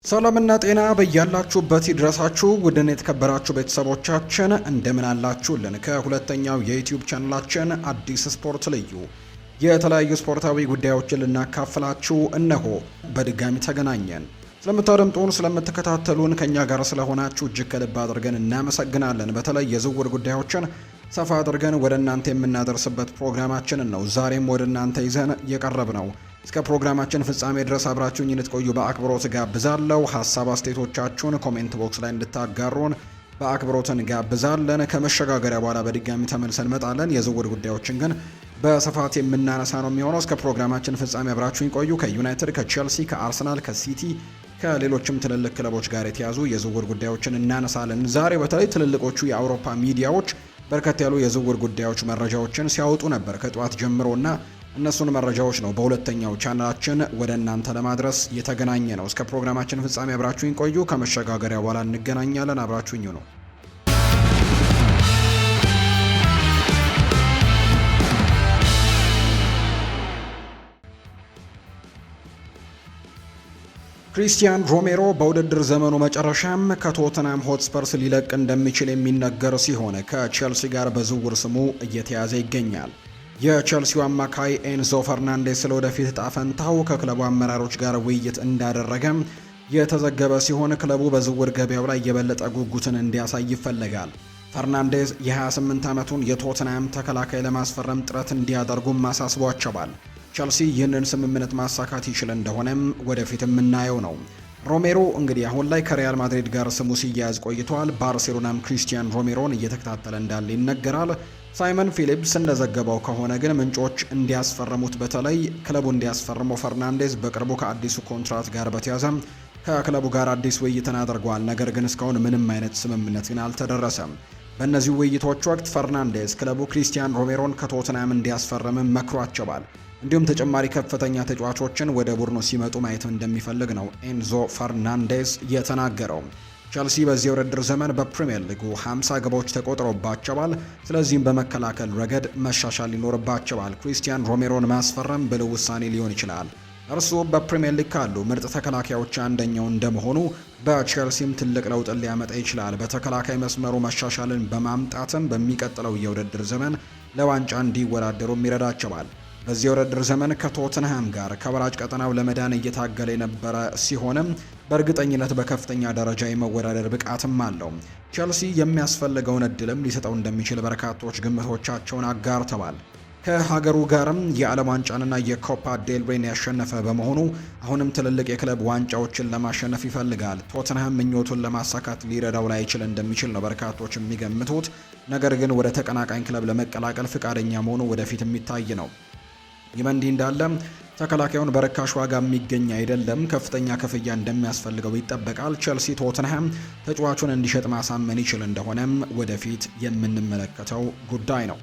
ሰላምና ጤና በያላችሁበት ይድረሳችሁ ውድን የተከበራችሁ ቤተሰቦቻችን እንደምን አላችሁልን? ከሁለተኛው የዩቲዩብ ቻናላችን አዲስ ስፖርት ልዩ የተለያዩ ስፖርታዊ ጉዳዮችን ልናካፍላችሁ እነሆ በድጋሚ ተገናኘን። ስለምታደምጡን ስለምትከታተሉን ከኛ ጋር ስለሆናችሁ እጅግ ከልብ አድርገን እናመሰግናለን። በተለይ የዝውውር ጉዳዮችን ሰፋ አድርገን ወደ እናንተ የምናደርስበት ፕሮግራማችንን ነው ዛሬም ወደ እናንተ ይዘን የቀረብ ነው። እስከ ፕሮግራማችን ፍጻሜ ድረስ አብራችሁኝ እንድትቆዩ በአክብሮት ጋብዛለሁ። ሀሳብ አስተያየቶቻችሁን ኮሜንት ቦክስ ላይ እንድታጋሩን በአክብሮት እንጋብዛለን። ከመሸጋገሪያ በኋላ በድጋሚ ተመልሰን እንመጣለን። የዝውውር ጉዳዮችን ግን በስፋት የምናነሳ ነው የሚሆነው። እስከ ፕሮግራማችን ፍጻሜ አብራችሁኝ ቆዩ። ከዩናይትድ፣ ከቼልሲ፣ ከአርሰናል፣ ከሲቲ ከሌሎችም ትልልቅ ክለቦች ጋር የተያዙ የዝውውር ጉዳዮችን እናነሳለን። ዛሬ በተለይ ትልልቆቹ የአውሮፓ ሚዲያዎች በርከት ያሉ የዝውውር ጉዳዮች መረጃዎችን ሲያወጡ ነበር ከጠዋት ጀምሮና እነሱን መረጃዎች ነው በሁለተኛው ቻናላችን ወደ እናንተ ለማድረስ የተገናኘ ነው። እስከ ፕሮግራማችን ፍጻሜ አብራችሁኝ ቆዩ። ከመሸጋገሪያ በኋላ እንገናኛለን። አብራችሁኝ ነው። ክሪስቲያን ሮሜሮ በውድድር ዘመኑ መጨረሻም ከቶተንሃም ሆትስፐርስ ሊለቅ እንደሚችል የሚነገር ሲሆን ከቼልሲ ጋር በዝውውር ስሙ እየተያዘ ይገኛል። የቼልሲው አማካይ ኤንዞ ፈርናንዴስ ስለወደፊት ዕጣ ፈንታው ከክለቡ አመራሮች ጋር ውይይት እንዳደረገ የተዘገበ ሲሆን ክለቡ በዝውውር ገበያው ላይ የበለጠ ጉጉትን እንዲያሳይ ይፈልጋል። ፈርናንዴስ የ28 ዓመቱን የቶተንሃም ተከላካይ ለማስፈረም ጥረት እንዲያደርጉም አሳስቧቸዋል። ቼልሲ ይህንን ስምምነት ማሳካት ይችል እንደሆነም ወደፊት የምናየው ነው። ሮሜሮ እንግዲህ አሁን ላይ ከሪያል ማድሪድ ጋር ስሙ ሲያያዝ ቆይቷል። ባርሴሎናም ክሪስቲያን ሮሜሮን እየተከታተለ እንዳለ ይነገራል። ሳይመን ፊሊፕስ እንደዘገበው ከሆነ ግን ምንጮች እንዲያስፈርሙት በተለይ ክለቡ እንዲያስፈርመው ፈርናንዴዝ በቅርቡ ከአዲሱ ኮንትራት ጋር በተያዘ ከክለቡ ጋር አዲስ ውይይትን አድርጓል። ነገር ግን እስካሁን ምንም አይነት ስምምነት ግን አልተደረሰም። በእነዚህ ውይይቶች ወቅት ፈርናንዴዝ ክለቡ ክሪስቲያን ሮሜሮን ከቶትናም እንዲያስፈርምም መክሯቸዋል። እንዲሁም ተጨማሪ ከፍተኛ ተጫዋቾችን ወደ ቡድኑ ሲመጡ ማየት እንደሚፈልግ ነው ኤንዞ ፈርናንዴዝ የተናገረው። ቸልሲ በዚህ የውድድር ዘመን በፕሪሚየር ሊጉ 50 ግቦች ተቆጥሮባቸዋል። ስለዚህም በመከላከል ረገድ መሻሻል ይኖርባቸዋል። ክሪስቲያን ሮሜሮን ማስፈረም ብልህ ውሳኔ ሊሆን ይችላል። እርሱ በፕሪሚየር ሊግ ካሉ ምርጥ ተከላካዮች አንደኛው እንደመሆኑ በቸልሲም ትልቅ ለውጥን ሊያመጣ ይችላል። በተከላካይ መስመሩ መሻሻልን በማምጣትም በሚቀጥለው የውድድር ዘመን ለዋንጫ እንዲወዳደሩም ይረዳቸዋል። በዚህ የውድድር ዘመን ከቶትንሃም ጋር ከወራጅ ቀጠናው ለመዳን እየታገለ የነበረ ሲሆንም በእርግጠኝነት በከፍተኛ ደረጃ የመወዳደር ብቃትም አለው። ቸልሲ የሚያስፈልገውን እድልም ሊሰጠው እንደሚችል በርካቶች ግምቶቻቸውን አጋርተዋል። ከሀገሩ ጋርም የዓለም ዋንጫንና የኮፓ ዴልሬን ያሸነፈ በመሆኑ አሁንም ትልልቅ የክለብ ዋንጫዎችን ለማሸነፍ ይፈልጋል። ቶትንሃም ምኞቱን ለማሳካት ሊረዳው ላይችል እንደሚችል ነው በርካቶች የሚገምቱት። ነገር ግን ወደ ተቀናቃኝ ክለብ ለመቀላቀል ፍቃደኛ መሆኑ ወደፊት የሚታይ ነው። ይህ እንዲህ እንዳለ ተከላካዩን በርካሽ ዋጋ የሚገኝ አይደለም፣ ከፍተኛ ክፍያ እንደሚያስፈልገው ይጠበቃል። ቸልሲ ቶትንሃም ተጫዋቹን እንዲሸጥ ማሳመን ይችል እንደሆነም ወደፊት የምንመለከተው ጉዳይ ነው።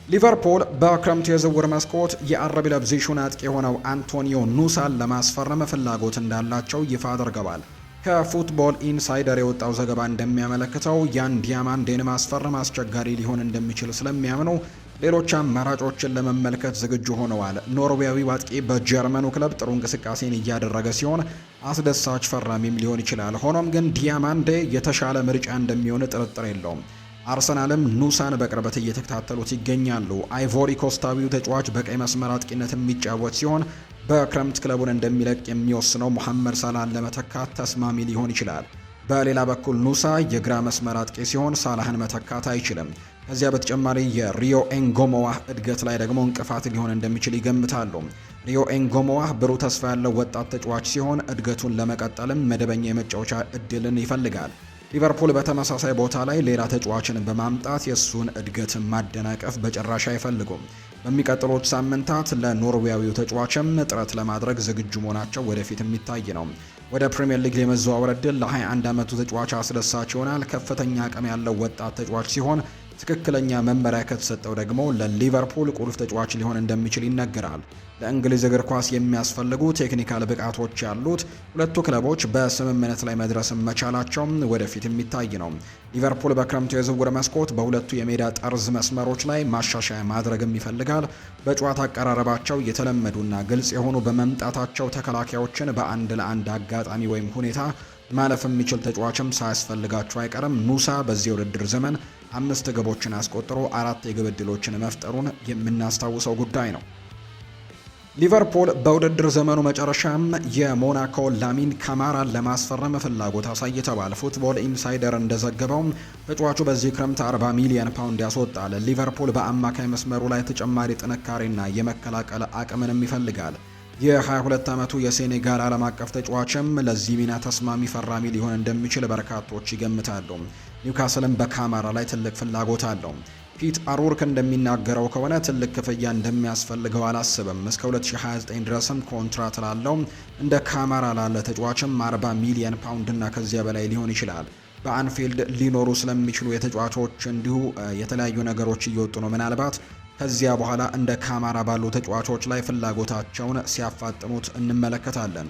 ሊቨርፑል በክረምቱ የዝውውር መስኮት የአረብ ለብዚሹን አጥቂ የሆነው አንቶኒዮ ኑሳን ለማስፈረም ፍላጎት እንዳላቸው ይፋ አድርገዋል። ከፉትቦል ኢንሳይደር የወጣው ዘገባ እንደሚያመለክተው ያን ዲያማንዴን ማስፈረም አስቸጋሪ ሊሆን እንደሚችል ስለሚያምኑ ሌሎች አማራጮችን ለመመልከት ዝግጁ ሆነዋል። ኖርዌያዊው አጥቂ በጀርመኑ ክለብ ጥሩ እንቅስቃሴን እያደረገ ሲሆን አስደሳች ፈራሚም ሊሆን ይችላል። ሆኖም ግን ዲያማንዴ የተሻለ ምርጫ እንደሚሆን ጥርጥር የለውም። አርሰናልም ኑሳን በቅርበት እየተከታተሉት ይገኛሉ። አይቮሪ ኮስታዊው ተጫዋች በቀይ መስመር አጥቂነት የሚጫወት ሲሆን በክረምት ክለቡን እንደሚለቅ የሚወስነው መሐመድ ሳላህን ለመተካት ተስማሚ ሊሆን ይችላል። በሌላ በኩል ኑሳ የግራ መስመር አጥቂ ሲሆን ሳላህን መተካት አይችልም። ከዚያ በተጨማሪ የሪዮ ኤንጎሞዋህ እድገት ላይ ደግሞ እንቅፋት ሊሆን እንደሚችል ይገምታሉ። ሪዮ ኤንጎሞዋህ ብሩህ ተስፋ ያለው ወጣት ተጫዋች ሲሆን እድገቱን ለመቀጠልም መደበኛ የመጫወቻ እድልን ይፈልጋል። ሊቨርፑል በተመሳሳይ ቦታ ላይ ሌላ ተጫዋችን በማምጣት የእሱን እድገት ማደናቀፍ በጭራሽ አይፈልጉም። በሚቀጥሉት ሳምንታት ለኖርዌያዊው ተጫዋችም ጥረት ለማድረግ ዝግጁ መሆናቸው ወደፊት የሚታይ ነው። ወደ ፕሪሚየር ሊግ የመዘዋወር ዕድል ለ21 ዓመቱ ተጫዋች አስደሳች ይሆናል። ከፍተኛ አቅም ያለው ወጣት ተጫዋች ሲሆን ትክክለኛ መመሪያ ከተሰጠው ደግሞ ለሊቨርፑል ቁልፍ ተጫዋች ሊሆን እንደሚችል ይነገራል። ለእንግሊዝ እግር ኳስ የሚያስፈልጉ ቴክኒካል ብቃቶች ያሉት ሁለቱ ክለቦች በስምምነት ላይ መድረስ መቻላቸው ወደፊት የሚታይ ነው። ሊቨርፑል በክረምቱ የዝውውር መስኮት በሁለቱ የሜዳ ጠርዝ መስመሮች ላይ ማሻሻያ ማድረግም ይፈልጋል። በጨዋታ አቀራረባቸው የተለመዱና ግልጽ የሆኑ በመምጣታቸው ተከላካዮችን በአንድ ለአንድ አጋጣሚ ወይም ሁኔታ ማለፍ የሚችል ተጫዋችም ሳያስፈልጋቸው አይቀርም። ኑሳ በዚህ የውድድር ዘመን 5 ግቦችን አስቆጥሮ 4 የግብ ዕድሎችን መፍጠሩን የምናስታውሰው ጉዳይ ነው። ሊቨርፑል በውድድር ዘመኑ መጨረሻም የሞናኮ ላሚን ካማራን ለማስፈረም ፍላጎት አሳይተዋል። ፉትቦል ኢንሳይደር እንደዘገበው ተጫዋቹ በዚህ ክረምት 40 ሚሊዮን ፓውንድ ያስወጣል። ሊቨርፑል በአማካይ መስመሩ ላይ ተጨማሪ ጥንካሬና የመከላከል አቅምንም ይፈልጋል። የ22 ዓመቱ የሴኔጋል ዓለም አቀፍ ተጫዋችም ለዚህ ሚና ተስማሚ ፈራሚ ሊሆን እንደሚችል በርካቶች ይገምታሉ። ኒውካስልም በካማራ ላይ ትልቅ ፍላጎት አለው። ፒት አሩርክ እንደሚናገረው ከሆነ ትልቅ ክፍያ እንደሚያስፈልገው አላስብም። እስከ 2029 ድረስም ኮንትራት ላለው እንደ ካማራ ላለ ተጫዋችም 40 ሚሊዮን ፓውንድ እና ከዚያ በላይ ሊሆን ይችላል። በአንፊልድ ሊኖሩ ስለሚችሉ የተጫዋቾች እንዲሁ የተለያዩ ነገሮች እየወጡ ነው። ምናልባት ከዚያ በኋላ እንደ ካማራ ባሉ ተጫዋቾች ላይ ፍላጎታቸውን ሲያፋጥኑት እንመለከታለን።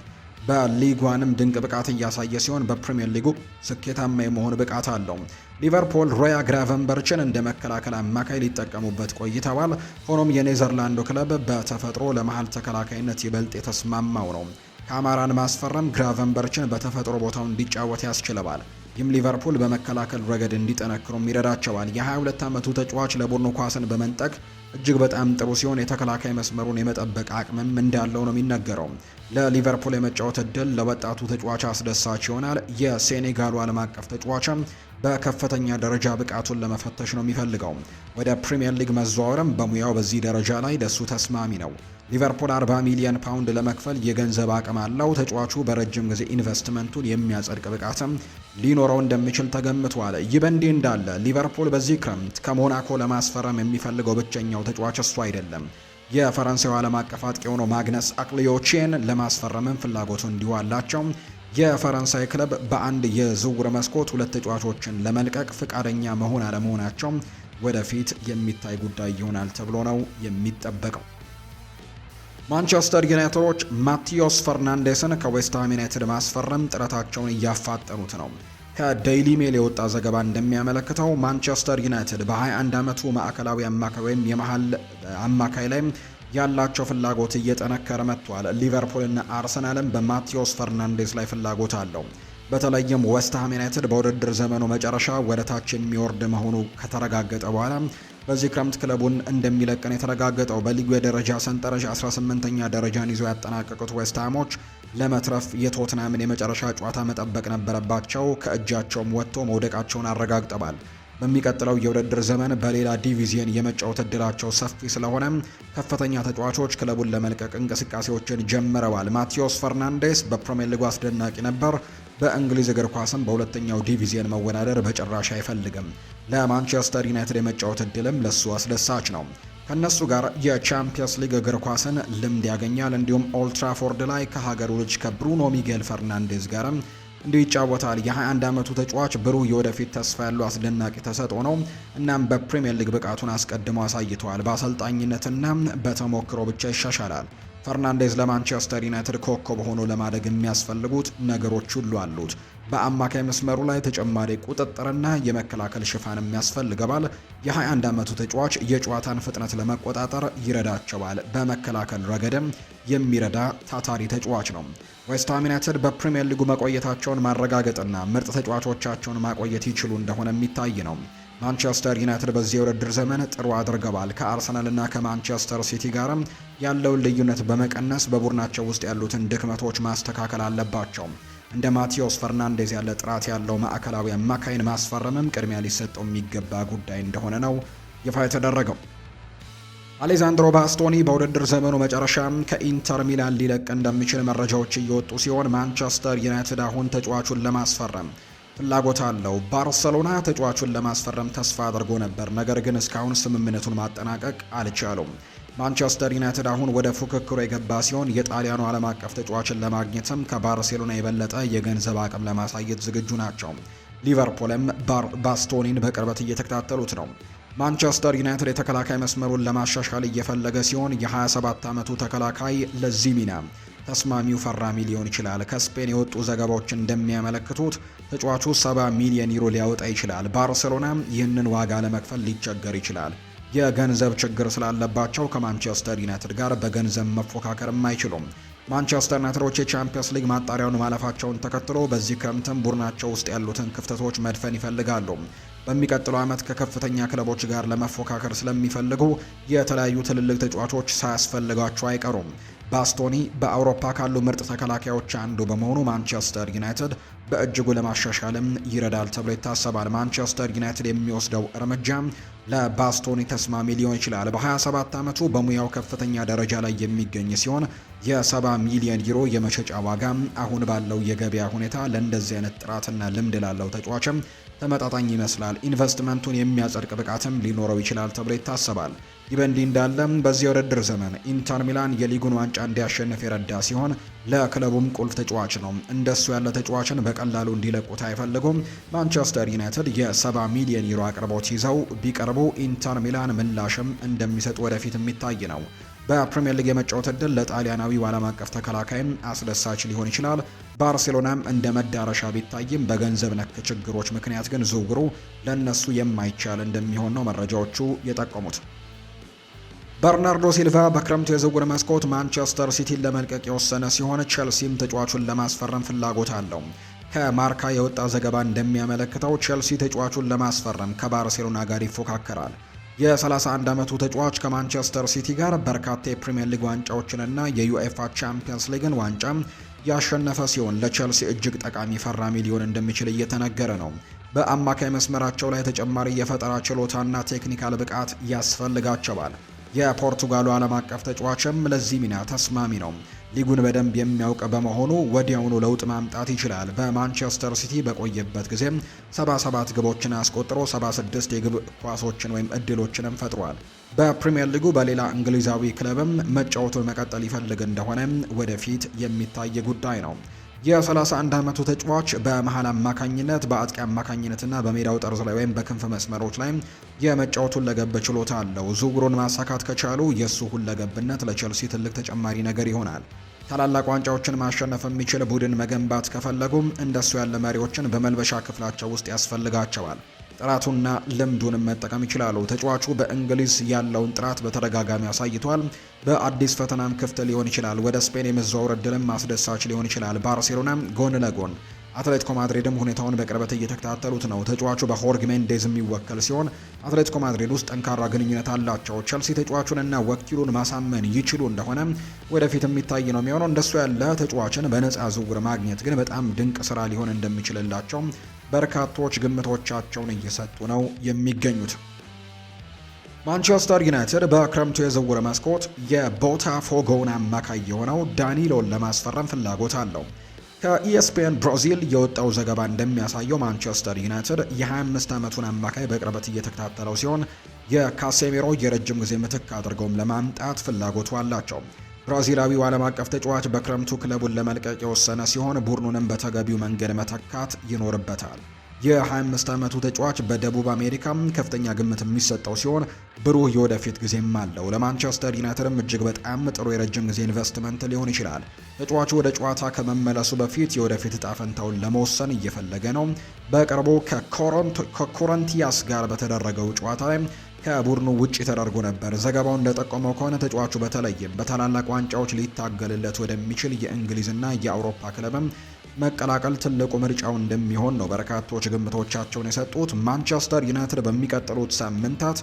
በሊጓንም ድንቅ ብቃት እያሳየ ሲሆን በፕሪሚየር ሊጉ ስኬታማ የመሆን ብቃት አለው። ሊቨርፑል ሮያ ግራቨንበርችን እንደ መከላከል አማካይ ሊጠቀሙበት ቆይተዋል። ሆኖም የኔዘርላንዱ ክለብ በተፈጥሮ ለመሃል ተከላካይነት ይበልጥ የተስማማው ነው። ካማራን ማስፈረም ግራቨንበርችን በተፈጥሮ ቦታው እንዲጫወት ያስችለዋል። ይህም ሊቨርፑል በመከላከል ረገድ እንዲጠነክሩም ይረዳቸዋል። የ22 ዓመቱ ተጫዋች ለቡድኑ ኳስን በመንጠቅ እጅግ በጣም ጥሩ ሲሆን የተከላካይ መስመሩን የመጠበቅ አቅምም እንዳለው ነው የሚነገረው። ለሊቨርፑል የመጫወት እድል ለወጣቱ ተጫዋች አስደሳች ይሆናል። የሴኔጋሉ ዓለም አቀፍ ተጫዋችም በከፍተኛ ደረጃ ብቃቱን ለመፈተሽ ነው የሚፈልገው። ወደ ፕሪሚየር ሊግ መዘዋወርም በሙያው በዚህ ደረጃ ላይ ለሱ ተስማሚ ነው። ሊቨርፑል 40 ሚሊዮን ፓውንድ ለመክፈል የገንዘብ አቅም አለው። ተጫዋቹ በረጅም ጊዜ ኢንቨስትመንቱን የሚያጸድቅ ብቃትም ሊኖረው እንደሚችል ተገምቷል። ይህ በእንዲህ እንዳለ ሊቨርፑል በዚህ ክረምት ከሞናኮ ለማስፈረም የሚፈልገው ብቸኛው ተጫዋች እሱ አይደለም። የፈረንሳዩ ዓለም አቀፍ አጥቂ የሆነው ማግነስ አክሊዮቼን ለማስፈረምም ፍላጎቱ እንዲሁ አላቸው። የፈረንሳይ ክለብ በአንድ የዝውውር መስኮት ሁለት ተጫዋቾችን ለመልቀቅ ፍቃደኛ መሆን አለመሆናቸው ወደፊት የሚታይ ጉዳይ ይሆናል ተብሎ ነው የሚጠበቀው። ማንቸስተር ዩናይትዶች ማቲዮስ ፈርናንዴስን ከዌስትሃም ዩናይትድ ማስፈረም ጥረታቸውን እያፋጠኑት ነው። ከዴይሊ ሜል የወጣ ዘገባ እንደሚያመለክተው ማንቸስተር ዩናይትድ በ21 ዓመቱ ማዕከላዊ አማካይ ወይም የመሃል አማካይ ላይ ያላቸው ፍላጎት እየጠነከረ መጥቷል። ሊቨርፑልና አርሰናልም በማቲዮስ ፈርናንዴስ ላይ ፍላጎት አለው። በተለይም ዌስትሃም ዩናይትድ በውድድር ዘመኑ መጨረሻ ወደ ታች የሚወርድ መሆኑ ከተረጋገጠ በኋላ በዚህ ክረምት ክለቡን እንደሚለቅን የተረጋገጠው። በሊጉ የደረጃ ሰንጠረዥ 18ኛ ደረጃን ይዞ ያጠናቀቁት ዌስትሃሞች ለመትረፍ የቶትናምን የመጨረሻ ጨዋታ መጠበቅ ነበረባቸው። ከእጃቸውም ወጥቶ መውደቃቸውን አረጋግጠዋል። በሚቀጥለው የውድድር ዘመን በሌላ ዲቪዚየን የመጫወት እድላቸው ሰፊ ስለሆነ ከፍተኛ ተጫዋቾች ክለቡን ለመልቀቅ እንቅስቃሴዎችን ጀምረዋል። ማቲዮስ ፈርናንዴስ በፕሪሚየር ሊጉ አስደናቂ ነበር። በእንግሊዝ እግር ኳስም በሁለተኛው ዲቪዚየን መወዳደር በጭራሽ አይፈልግም። ለማንቸስተር ዩናይትድ የመጫወት እድልም ለሱ አስደሳች ነው። ከነሱ ጋር የቻምፒየንስ ሊግ እግር ኳስን ልምድ ያገኛል። እንዲሁም ኦልትራፎርድ ላይ ከሀገሩ ልጅ ከብሩኖ ሚጌል ፈርናንዴዝ ጋርም እንዲሁ ይጫወታል። የ21 ዓመቱ ተጫዋች ብሩህ የወደፊት ተስፋ ያለው አስደናቂ ተሰጥኦ ነው። እናም በፕሪሚየር ሊግ ብቃቱን አስቀድሞ አሳይተዋል። በአሰልጣኝነትና በተሞክሮ ብቻ ይሻሻላል። ፈርናንዴዝ ለማንቸስተር ዩናይትድ ኮከብ ሆኖ ለማደግ የሚያስፈልጉት ነገሮች ሁሉ አሉት። በአማካይ መስመሩ ላይ ተጨማሪ ቁጥጥርና የመከላከል ሽፋን የሚያስፈልገዋል። የ21 ዓመቱ ተጫዋች የጨዋታን ፍጥነት ለመቆጣጠር ይረዳቸዋል። በመከላከል ረገድም የሚረዳ ታታሪ ተጫዋች ነው። ዌስትሃም ዩናይትድ በፕሪሚየር ሊጉ መቆየታቸውን ማረጋገጥና ምርጥ ተጫዋቾቻቸውን ማቆየት ይችሉ እንደሆነ የሚታይ ነው። ማንቸስተር ዩናይትድ በዚህ የውድድር ዘመን ጥሩ አድርገዋል። ከአርሰናልና ከማንቸስተር ሲቲ ጋርም ያለውን ልዩነት በመቀነስ በቡድናቸው ውስጥ ያሉትን ድክመቶች ማስተካከል አለባቸው። እንደ ማቲዮስ ፈርናንዴዝ ያለ ጥራት ያለው ማዕከላዊ አማካይን ማስፈረምም ቅድሚያ ሊሰጠው የሚገባ ጉዳይ እንደሆነ ነው ይፋ የተደረገው። አሌዛንድሮ ባስቶኒ በውድድር ዘመኑ መጨረሻ ከኢንተር ሚላን ሊለቅ እንደሚችል መረጃዎች እየወጡ ሲሆን ማንቸስተር ዩናይትድ አሁን ተጫዋቹን ለማስፈረም ፍላጎት አለው። ባርሰሎና ተጫዋቹን ለማስፈረም ተስፋ አድርጎ ነበር፣ ነገር ግን እስካሁን ስምምነቱን ማጠናቀቅ አልቻሉም። ማንቸስተር ዩናይትድ አሁን ወደ ፉክክሩ የገባ ሲሆን የጣሊያኑ ዓለም አቀፍ ተጫዋችን ለማግኘትም ከባርሴሎና የበለጠ የገንዘብ አቅም ለማሳየት ዝግጁ ናቸው። ሊቨርፑልም ባስቶኒን በቅርበት እየተከታተሉት ነው። ማንቸስተር ዩናይትድ የተከላካይ መስመሩን ለማሻሻል እየፈለገ ሲሆን የ27 ዓመቱ ተከላካይ ለዚህ ሚና ተስማሚው ፈራሚ ሊሆን ይችላል። ከስፔን የወጡ ዘገባዎች እንደሚያመለክቱት ተጫዋቹ 70 ሚሊዮን ዩሮ ሊያወጣ ይችላል። ባርሴሎና ይህንን ዋጋ ለመክፈል ሊቸገር ይችላል። የገንዘብ ችግር ስላለባቸው ከማንቸስተር ዩናይትድ ጋር በገንዘብ መፎካከርም አይችሉም። ማንቸስተር ዩናይትዶች የቻምፒየንስ ሊግ ማጣሪያውን ማለፋቸውን ተከትሎ በዚህ ክረምትም ቡድናቸው ውስጥ ያሉትን ክፍተቶች መድፈን ይፈልጋሉ። በሚቀጥለው ዓመት ከከፍተኛ ክለቦች ጋር ለመፎካከር ስለሚፈልጉ የተለያዩ ትልልቅ ተጫዋቾች ሳያስፈልጋቸው አይቀሩም። ባስቶኒ በአውሮፓ ካሉ ምርጥ ተከላካዮች አንዱ በመሆኑ ማንቸስተር ዩናይትድ በእጅጉ ለማሻሻልም ይረዳል ተብሎ ይታሰባል። ማንቸስተር ዩናይትድ የሚወስደው እርምጃ ለባስቶኒ ተስማሚ ሊሆን ይችላል። በ27 ዓመቱ በሙያው ከፍተኛ ደረጃ ላይ የሚገኝ ሲሆን የ70 ሚሊዮን ዩሮ የመሸጫ ዋጋ አሁን ባለው የገበያ ሁኔታ ለእንደዚህ አይነት ጥራትና ልምድ ላለው ተጫዋችም ተመጣጣኝ ይመስላል። ኢንቨስትመንቱን የሚያጸድቅ ብቃትም ሊኖረው ይችላል ተብሎ ይታሰባል። ይህ በእንዲህ እንዳለ በዚህ የውድድር ዘመን ኢንተር ሚላን የሊጉን ዋንጫ እንዲያሸንፍ የረዳ ሲሆን ለክለቡም ቁልፍ ተጫዋች ነው። እንደሱ ያለ ተጫዋችን በቀላሉ እንዲለቁት አይፈልጉም። ማንቸስተር ዩናይትድ የ70 ሚሊዮን ዩሮ አቅርቦት ይዘው ቢቀርቡ ኢንተር ሚላን ምላሽም እንደሚሰጥ ወደፊት የሚታይ ነው። በፕሪሚየር ሊግ የመጫወት ዕድል ለጣሊያናዊው ዓለም አቀፍ ተከላካይም አስደሳች ሊሆን ይችላል። ባርሴሎናም እንደ መዳረሻ ቢታይም በገንዘብ ነክ ችግሮች ምክንያት ግን ዝውውሩ ለነሱ የማይቻል እንደሚሆን ነው መረጃዎቹ የጠቆሙት። በርናርዶ ሲልቫ በክረምቱ የዝውውር መስኮት ማንቸስተር ሲቲን ለመልቀቅ የወሰነ ሲሆን ቼልሲም ተጫዋቹን ለማስፈረም ፍላጎት አለው። ከማርካ የወጣ ዘገባ እንደሚያመለክተው ቼልሲ ተጫዋቹን ለማስፈረም ከባርሴሎና ጋር ይፎካከራል። የ31 ዓመቱ ተጫዋች ከማንቸስተር ሲቲ ጋር በርካታ የፕሪሚየር ሊግ ዋንጫዎችንና የዩኤፋ ቻምፒየንስ ሊግን ዋንጫ ያሸነፈ ሲሆን ለቼልሲ እጅግ ጠቃሚ ፈራሚ ሊሆን እንደሚችል እየተነገረ ነው። በአማካይ መስመራቸው ላይ ተጨማሪ የፈጠራ ችሎታና ቴክኒካል ብቃት ያስፈልጋቸዋል። የፖርቱጋሉ ዓለም አቀፍ ተጫዋችም ለዚህ ሚና ተስማሚ ነው። ሊጉን በደንብ የሚያውቅ በመሆኑ ወዲያውኑ ለውጥ ማምጣት ይችላል። በማንቸስተር ሲቲ በቆየበት ጊዜ 77 ግቦችን አስቆጥሮ 76 የግብ ኳሶችን ወይም እድሎችንም ፈጥሯል። በፕሪሚየር ሊጉ በሌላ እንግሊዛዊ ክለብም መጫወቱን መቀጠል ይፈልግ እንደሆነ ወደፊት የሚታይ ጉዳይ ነው። የ31 ዓመቱ ተጫዋች በመሃል አማካኝነት በአጥቂ አማካኝነትና በሜዳው ጠርዝ ላይ ወይም በክንፍ መስመሮች ላይ የመጫወቱን ለገብ ችሎታ አለው። ዝውውሩን ማሳካት ከቻሉ የእሱ ሁለገብነት ለቼልሲ ትልቅ ተጨማሪ ነገር ይሆናል። ታላላቅ ዋንጫዎችን ማሸነፍ የሚችል ቡድን መገንባት ከፈለጉም እንደሱ ያለ መሪዎችን በመልበሻ ክፍላቸው ውስጥ ያስፈልጋቸዋል። ጥራቱና ልምዱንም መጠቀም ይችላሉ። ተጫዋቹ በእንግሊዝ ያለውን ጥራት በተደጋጋሚ አሳይቷል። በአዲስ ፈተናም ክፍት ሊሆን ይችላል። ወደ ስፔን የመዘዋወር ዕድልም አስደሳች ሊሆን ይችላል። ባርሴሎና ጎን ለጎን አትሌቲኮ ማድሪድም ሁኔታውን በቅርበት እየተከታተሉት ነው። ተጫዋቹ በሆርግ ሜንዴዝ የሚወከል ሲሆን አትሌቲኮ ማድሪድ ውስጥ ጠንካራ ግንኙነት አላቸው። ቸልሲ ተጫዋቹንና ወኪሉን ማሳመን ይችሉ እንደሆነ ወደፊት የሚታይ ነው የሚሆነው። እንደሱ ያለ ተጫዋችን በነፃ ዝውውር ማግኘት ግን በጣም ድንቅ ስራ ሊሆን እንደሚችልላቸው በርካቶች ግምቶቻቸውን እየሰጡ ነው የሚገኙት። ማንቸስተር ዩናይትድ በክረምቱ የዝውውር መስኮት የቦታፎጎውን አማካይ የሆነው ዳኒሎን ለማስፈረም ፍላጎት አለው። ከኢኤስፒኤን ብራዚል የወጣው ዘገባ እንደሚያሳየው ማንቸስተር ዩናይትድ የ25 ዓመቱን አማካይ በቅርበት እየተከታተለው ሲሆን የካሴሜሮ የረጅም ጊዜ ምትክ አድርገውም ለማምጣት ፍላጎቱ አላቸው። ብራዚላዊው ዓለም አቀፍ ተጫዋች በክረምቱ ክለቡን ለመልቀቅ የወሰነ ሲሆን ቡድኑንም በተገቢው መንገድ መተካት ይኖርበታል። የ25 ዓመቱ ተጫዋች በደቡብ አሜሪካ ከፍተኛ ግምት የሚሰጠው ሲሆን ብሩህ የወደፊት ጊዜም አለው። ለማንቸስተር ዩናይትድም እጅግ በጣም ጥሩ የረጅም ጊዜ ኢንቨስትመንት ሊሆን ይችላል። ተጫዋቹ ወደ ጨዋታ ከመመለሱ በፊት የወደፊት እጣ ፈንታውን ለመወሰን እየፈለገ ነው። በቅርቡ ከኮረንቲያስ ጋር በተደረገው ጨዋታ ላይ ከቡድኑ ውጪ ተደርጎ ነበር። ዘገባው እንደጠቆመው ከሆነ ተጫዋቹ በተለይም በታላላቅ ዋንጫዎች ሊታገልለት ወደሚችል የእንግሊዝና የአውሮፓ ክለብም መቀላቀል ትልቁ ምርጫው እንደሚሆን ነው በርካቶች ግምቶቻቸውን የሰጡት። ማንቸስተር ዩናይትድ በሚቀጥሉት ሳምንታት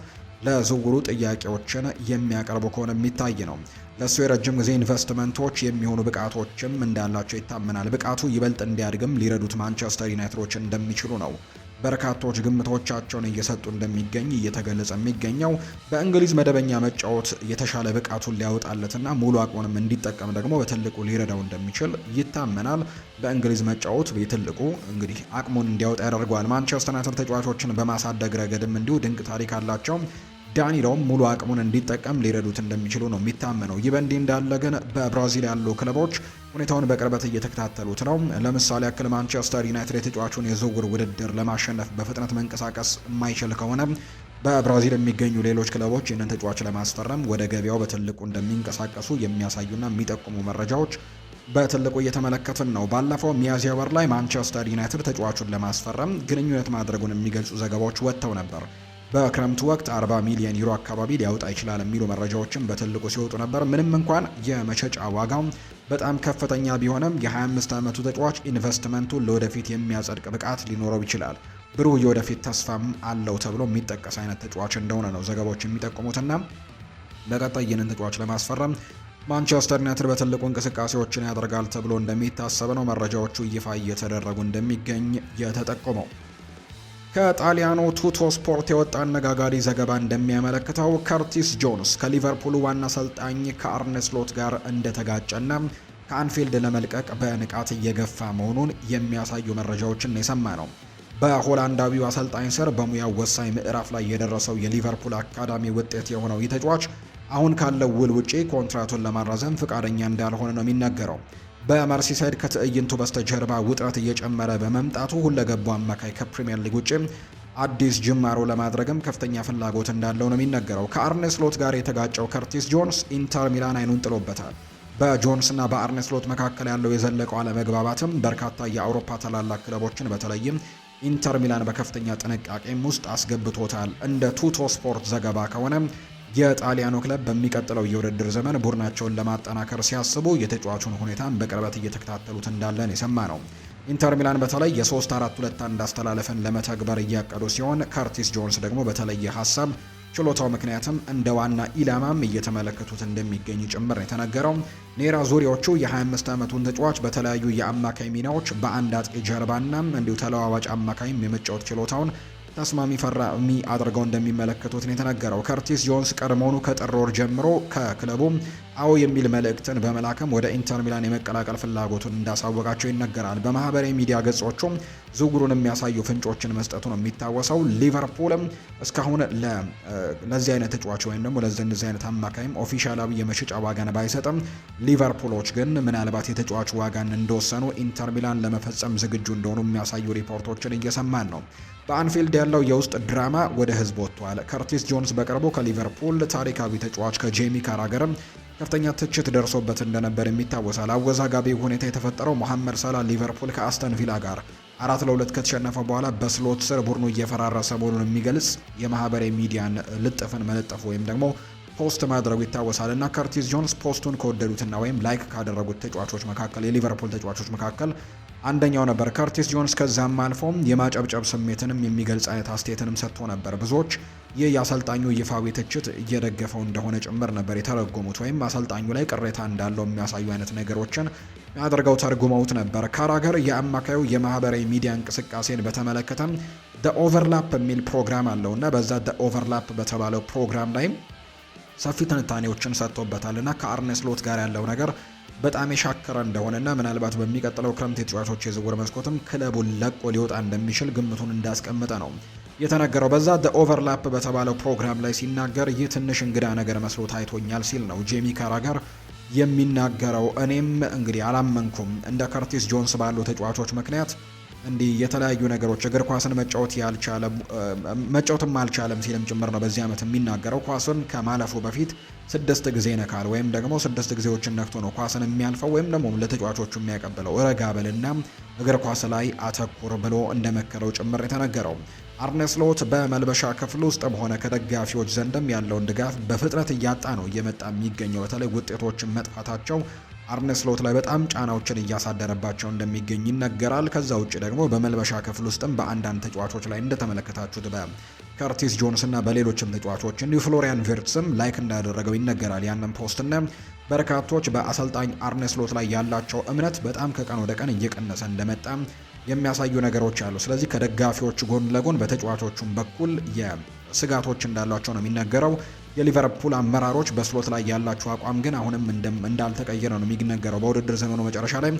ለዝውውሩ ጥያቄዎችን የሚያቀርቡ ከሆነ የሚታይ ነው። ለእሱ የረጅም ጊዜ ኢንቨስትመንቶች የሚሆኑ ብቃቶችም እንዳላቸው ይታመናል። ብቃቱ ይበልጥ እንዲያድግም ሊረዱት ማንቸስተር ዩናይትዶች እንደሚችሉ ነው በርካቶች ግምቶቻቸውን እየሰጡ እንደሚገኝ እየተገለጸ የሚገኘው። በእንግሊዝ መደበኛ መጫወት የተሻለ ብቃቱን ሊያወጣለትና ሙሉ አቅሙንም እንዲጠቀም ደግሞ በትልቁ ሊረዳው እንደሚችል ይታመናል። በእንግሊዝ መጫወት በትልቁ እንግዲህ አቅሙን እንዲያወጣ ያደርገዋል። ማንቸስተር ዩናይትድ ተጫዋቾችን በማሳደግ ረገድም እንዲሁ ድንቅ ታሪክ አላቸው። ዳኒሎም ሙሉ አቅሙን እንዲጠቀም ሊረዱት እንደሚችሉ ነው የሚታመነው። ይህ በእንዲህ እንዳለ ግን በብራዚል ያሉ ክለቦች ሁኔታውን በቅርበት እየተከታተሉት ነው። ለምሳሌ ያክል ማንቸስተር ዩናይትድ የተጫዋቹን የዝውውር ውድድር ለማሸነፍ በፍጥነት መንቀሳቀስ የማይችል ከሆነ በብራዚል የሚገኙ ሌሎች ክለቦች ይህንን ተጫዋች ለማስፈረም ወደ ገበያው በትልቁ እንደሚንቀሳቀሱ የሚያሳዩና የሚጠቁሙ መረጃዎች በትልቁ እየተመለከትን ነው። ባለፈው ሚያዝያ ወር ላይ ማንቸስተር ዩናይትድ ተጫዋቹን ለማስፈረም ግንኙነት ማድረጉን የሚገልጹ ዘገባዎች ወጥተው ነበር። በክረምቱ ወቅት 40 ሚሊዮን ዩሮ አካባቢ ሊያወጣ ይችላል የሚሉ መረጃዎችም በትልቁ ሲወጡ ነበር። ምንም እንኳን የመሸጫ ዋጋው በጣም ከፍተኛ ቢሆንም የ25 ዓመቱ ተጫዋች ኢንቨስትመንቱን ለወደፊት የሚያጸድቅ ብቃት ሊኖረው ይችላል። ብሩህ የወደፊት ተስፋም አለው ተብሎ የሚጠቀስ አይነት ተጫዋች እንደሆነ ነው ዘገባዎች የሚጠቁሙትና በቀጣይ ይህንን ተጫዋች ለማስፈረም ማንቸስተር ዩናይትድ በትልቁ እንቅስቃሴዎችን ያደርጋል ተብሎ እንደሚታሰብ ነው መረጃዎቹ ይፋ እየተደረጉ እንደሚገኝ የተጠቆመው። ከጣሊያኑ ቱቶ ስፖርት የወጣ አነጋጋሪ ዘገባ እንደሚያመለክተው ከርቲስ ጆንስ ከሊቨርፑል ዋና አሰልጣኝ ከአርነ ስሎት ጋር እንደተጋጨና ከአንፊልድ ለመልቀቅ በንቃት እየገፋ መሆኑን የሚያሳዩ መረጃዎችን የሰማ ነው። በሆላንዳዊው አሰልጣኝ ስር በሙያው ወሳኝ ምዕራፍ ላይ የደረሰው የሊቨርፑል አካዳሚ ውጤት የሆነው ይህ ተጫዋች አሁን ካለው ውል ውጪ ኮንትራቱን ለማራዘም ፍቃደኛ እንዳልሆነ ነው የሚነገረው። በመርሲሳይድ ከትዕይንቱ በስተጀርባ ውጥረት እየጨመረ በመምጣቱ ሁለገቡ አማካይ ከፕሪሚየር ሊግ ውጪ አዲስ ጅማሮ ለማድረግም ከፍተኛ ፍላጎት እንዳለው ነው የሚነገረው። ከአርነ ስሎት ጋር የተጋጨው ከርቲስ ጆንስ ኢንተር ሚላን አይኑን ጥሎበታል። በጆንስና በአርነ ስሎት መካከል ያለው የዘለቀው አለመግባባትም በርካታ የአውሮፓ ታላላቅ ክለቦችን በተለይም ኢንተር ሚላን በከፍተኛ ጥንቃቄም ውስጥ አስገብቶታል። እንደ ቱቶ ስፖርት ዘገባ ከሆነ የጣሊያኑ ክለብ በሚቀጥለው የውድድር ዘመን ቡድናቸውን ለማጠናከር ሲያስቡ የተጫዋቹን ሁኔታን በቅርበት እየተከታተሉት እንዳለን የሰማ ነው። ኢንተር ሚላን በተለይ የ3-4-2 አስተላለፍን ለመተግበር እያቀዱ ሲሆን ከርቲስ ጆንስ ደግሞ በተለየ ሀሳብ ችሎታው ምክንያትም እንደ ዋና ኢላማም እየተመለከቱት እንደሚገኝ ጭምር የተነገረው። ኔራ ዙሪዎቹ የ25 ዓመቱን ተጫዋች በተለያዩ የአማካይ ሚናዎች በአንድ አጥቂ ጀርባና እንዲሁ ተለዋዋጭ አማካይም የመጫወት ችሎታውን ተስማሚ ፈራሚ አድርገው እንደሚመለከቱት ነው የተነገረው። ከርቲስ ጆንስ ቀድሞውኑ ከጥር ወር ጀምሮ ከክለቡ አዎ የሚል መልእክትን በመላክም ወደ ኢንተር ሚላን የመቀላቀል ፍላጎቱን እንዳሳወቃቸው ይነገራል። በማህበራዊ ሚዲያ ገጾቹም ዝውውሩን የሚያሳዩ ፍንጮችን መስጠቱ ነው የሚታወሰው። ሊቨርፑልም እስካሁን ለዚህ አይነት ተጫዋች ወይም ደግሞ ለዚህ አይነት አማካይም ኦፊሻላዊ የመሸጫ ዋጋን ባይሰጥም ሊቨርፑሎች ግን ምናልባት የተጫዋች ዋጋን እንደወሰኑ ኢንተር ሚላን ለመፈጸም ዝግጁ እንደሆኑ የሚያሳዩ ሪፖርቶችን እየሰማን ነው። በአንፊልድ ያለው የውስጥ ድራማ ወደ ህዝብ ወጥቷል። ከርቲስ ጆንስ በቅርቡ ከሊቨርፑል ታሪካዊ ተጫዋች ከጄሚ ካራገርም ከፍተኛ ትችት ደርሶበት እንደነበር የሚታወሳል። አወዛጋቢ ሁኔታ የተፈጠረው መሐመድ ሳላህ ሊቨርፑል ከአስተን ቪላ ጋር 4-2 ከተሸነፈ በኋላ በስሎት ስር ቡድኑ እየፈራረሰ መሆኑን የሚገልጽ የማህበራዊ ሚዲያን ልጥፍን መለጠፉ ወይም ደግሞ ፖስት ማድረጉ ይታወሳል እና ከርቲስ ጆንስ ፖስቱን ከወደዱትና ወይም ላይክ ካደረጉት ተጫዋቾች መካከል የሊቨርፑል ተጫዋቾች መካከል አንደኛው ነበር። ከርቲስ ጆንስ ከዛም አልፎም የማጨብጨብ ስሜትንም የሚገልጽ አይነት አስተያየትንም ሰጥቶ ነበር። ብዙዎች ይህ የአሰልጣኙ ይፋዊ ትችት እየደገፈው እንደሆነ ጭምር ነበር የተረጎሙት ወይም አሰልጣኙ ላይ ቅሬታ እንዳለው የሚያሳዩ አይነት ነገሮችን አድርገው ተርጉመውት ነበር። ካራገር የአማካዩ የማህበራዊ ሚዲያ እንቅስቃሴን በተመለከተ ደ ኦቨርላፕ የሚል ፕሮግራም አለው እና በዛ ደ ኦቨርላፕ በተባለው ፕሮግራም ላይ ሰፊ ትንታኔዎችን ሰጥቶበታል እና ከአርነ ስሎት ጋር ያለው ነገር በጣም የሻከረ እንደሆነና ምናልባት በሚቀጥለው ክረምት የተጫዋቾች የዝውውር መስኮትም ክለቡን ለቆ ሊወጣ እንደሚችል ግምቱን እንዳስቀመጠ ነው የተነገረው። በዛ ደ ኦቨርላፕ በተባለው ፕሮግራም ላይ ሲናገር ይህ ትንሽ እንግዳ ነገር መስሎ ታይቶኛል ሲል ነው ጄሚ ካራገር የሚናገረው። እኔም እንግዲህ አላመንኩም እንደ ከርቲስ ጆንስ ባሉ ተጫዋቾች ምክንያት እንዲህ የተለያዩ ነገሮች እግር ኳስን መጫወትም አልቻለም ሲልም ጭምር ነው በዚህ ዓመት የሚናገረው። ኳስን ከማለፉ በፊት 6 ጊዜ ነካል ወይም ደግሞ 6 ጊዜዎችን ነክቶ ነው ኳስን የሚያልፈው ወይም ደግሞ ለተጫዋቾቹ የሚያቀብለው። ረጋ በልና እግር ኳስ ላይ አተኩር ብሎ እንደመከረው ጭምር የተነገረው። አርነ ስሎት በመልበሻ ክፍል ውስጥም ሆነ ከደጋፊዎች ዘንድም ያለውን ድጋፍ በፍጥነት እያጣ ነው እየመጣ የሚገኘው። በተለይ ውጤቶችን መጥፋታቸው አርነ ስሎት ላይ በጣም ጫናዎችን እያሳደረባቸው እንደሚገኝ ይነገራል። ከዛ ውጭ ደግሞ በመልበሻ ክፍል ውስጥም በአንዳንድ ተጫዋቾች ላይ እንደተመለከታችሁት በከርቲስ ጆንስ እና በሌሎችም ተጫዋቾች እንዲሁ ፍሎሪያን ቪርትስም ላይክ እንዳደረገው ይነገራል ያንን ፖስትና በርካቶች በአሰልጣኝ አርነ ስሎት ላይ ያላቸው እምነት በጣም ከቀን ወደ ቀን እየቀነሰ እንደመጣ የሚያሳዩ ነገሮች አሉ። ስለዚህ ከደጋፊዎች ጎን ለጎን በተጫዋቾቹም በኩል የስጋቶች እንዳሏቸው ነው የሚነገረው። የሊቨርፑል አመራሮች በስሎት ላይ ያላቸው አቋም ግን አሁንም እንዳልተቀየረ ነው የሚነገረው። በውድድር ዘመኑ መጨረሻ ላይ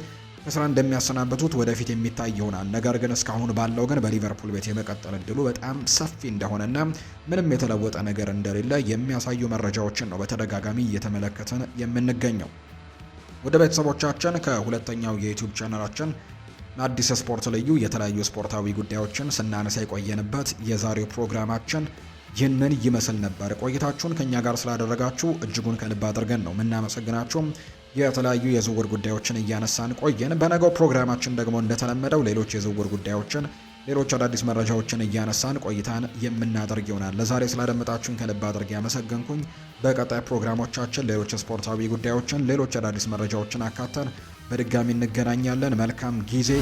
ከስራ እንደሚያሰናብቱት ወደፊት የሚታይ ይሆናል። ነገር ግን እስካሁን ባለው ግን በሊቨርፑል ቤት የመቀጠል እድሉ በጣም ሰፊ እንደሆነና ምንም የተለወጠ ነገር እንደሌለ የሚያሳዩ መረጃዎችን ነው በተደጋጋሚ እየተመለከትን የምንገኘው። ወደ ቤተሰቦቻችን ከሁለተኛው የዩቲዩብ ቻናላችን አዲስ ስፖርት ልዩ የተለያዩ ስፖርታዊ ጉዳዮችን ስናነሳ የቆየንበት የዛሬው ፕሮግራማችን ይህንን ይመስል ነበር። ቆይታችሁን ከኛ ጋር ስላደረጋችሁ እጅጉን ከልብ አድርገን ነው ምናመሰግናችሁ። የተለያዩ የዝውውር ጉዳዮችን እያነሳን ቆየን። በነገው ፕሮግራማችን ደግሞ እንደተለመደው ሌሎች የዝውውር ጉዳዮችን፣ ሌሎች አዳዲስ መረጃዎችን እያነሳን ቆይታን የምናደርግ ይሆናል። ለዛሬ ስላደመጣችሁን ከልብ አድርጌ ያመሰገንኩኝ። በቀጣይ ፕሮግራሞቻችን ሌሎች ስፖርታዊ ጉዳዮችን፣ ሌሎች አዳዲስ መረጃዎችን አካተን በድጋሚ እንገናኛለን። መልካም ጊዜ።